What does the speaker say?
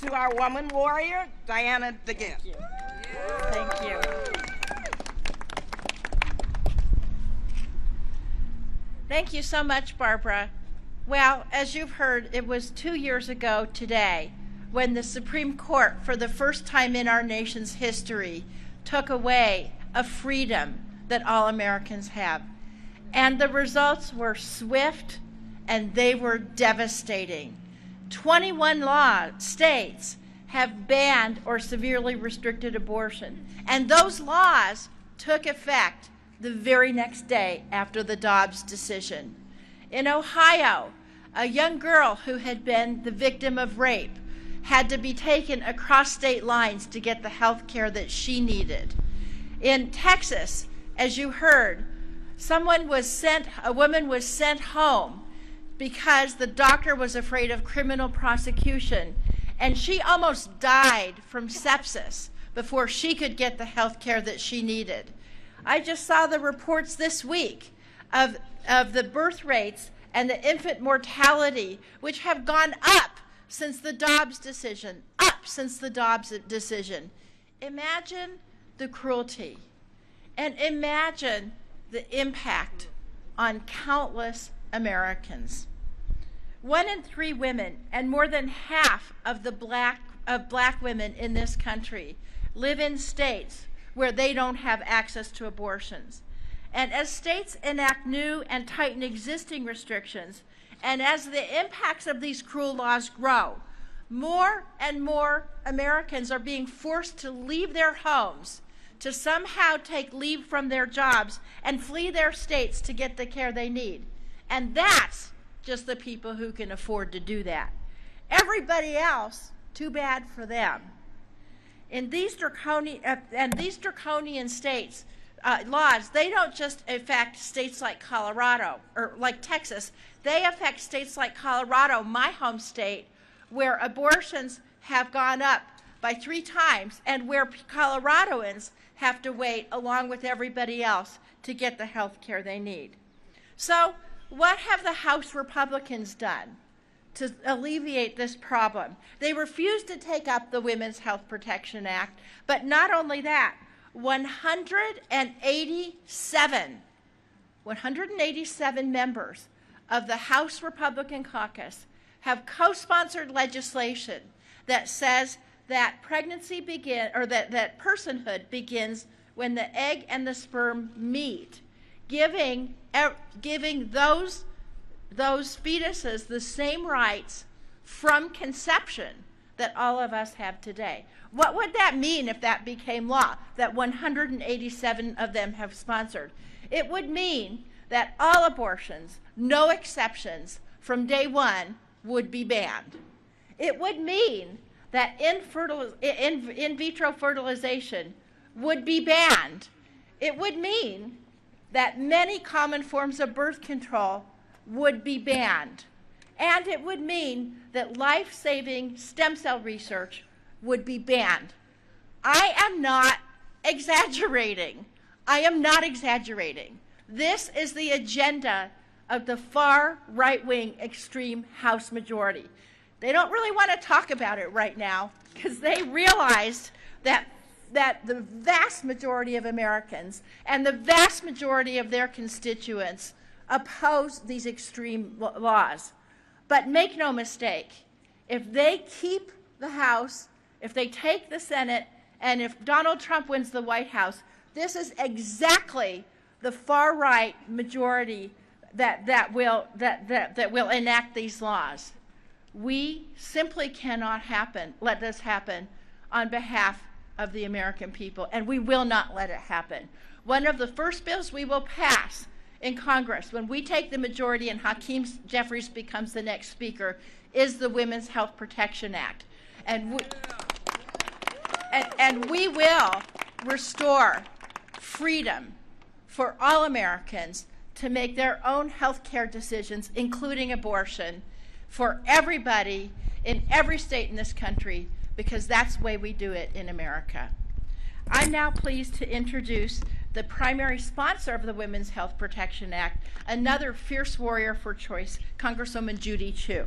to our woman warrior, Diana DeGette. Thank you. Thank you. Thank you so much, Barbara. Well, as you've heard, it was 2 years ago today when the Supreme Court, for the first time in our nation's history, took away a freedom that all Americans have. And the results were swift and they were devastating. 21 states have banned or severely restricted abortion, and those laws took effect the very next day after the Dobbs decision. In Ohio, a young girl who had been the victim of rape had to be taken across state lines to get the health care that she needed. In Texas, as you heard, a woman was sent home because the doctor was afraid of criminal prosecution, and she almost died from sepsis before she could get the health care that she needed. I just saw the reports this week of the birth rates and the infant mortality, which have gone up since the Dobbs decision, Imagine the cruelty, and imagine the impact on countless Americans. 1 in 3 women, and more than half of black women in this country, live in states where they don't have access to abortions. And as states enact new and tighten existing restrictions, and as the impacts of these cruel laws grow, more and more Americans are being forced to leave their homes, to somehow take leave from their jobs and flee their states to get the care they need. And that's just the people who can afford to do that. Everybody else, too bad for them. In these draconian states, laws, they don't just affect states like Colorado or like Texas. They affect states like Colorado, my home state, where abortions have gone up by 3 times and where Coloradoans have to wait along with everybody else to get the health care they need. So what have the House Republicans done to alleviate this problem? They refused to take up the Women's Health Protection Act, but not only that, 187 members of the House Republican caucus have co-sponsored legislation that says that pregnancy that personhood begins when the egg and the sperm meet, giving those fetuses the same rights from conception that all of us have today. What would that mean if that became law, that 187 of them have sponsored? It would mean that all abortions, no exceptions, from day one would be banned. It would mean that in vitro fertilization would be banned. It would mean that many common forms of birth control would be banned. And it would mean that life-saving stem cell research would be banned. I am not exaggerating. This is the agenda of the far right-wing extreme House majority. They don't really want to talk about it right now because they realized that the vast majority of Americans and the vast majority of their constituents oppose these extreme laws. But make no mistake, if they keep the House, if they take the Senate, and if Donald Trump wins the White House, this is exactly the far right majority that will enact these laws. We simply cannot let this happen on behalf of the American people, and we will not let it happen. One of the first bills we will pass in Congress, when we take the majority and Hakeem Jeffries becomes the next speaker, is the Women's Health Protection Act. And we will restore freedom for all Americans to make their own health care decisions, including abortion, for everybody in every state in this country, because that's the way we do it in America. I'm now pleased to introduce the primary sponsor of the Women's Health Protection Act, another fierce warrior for choice, Congresswoman Judy Chu.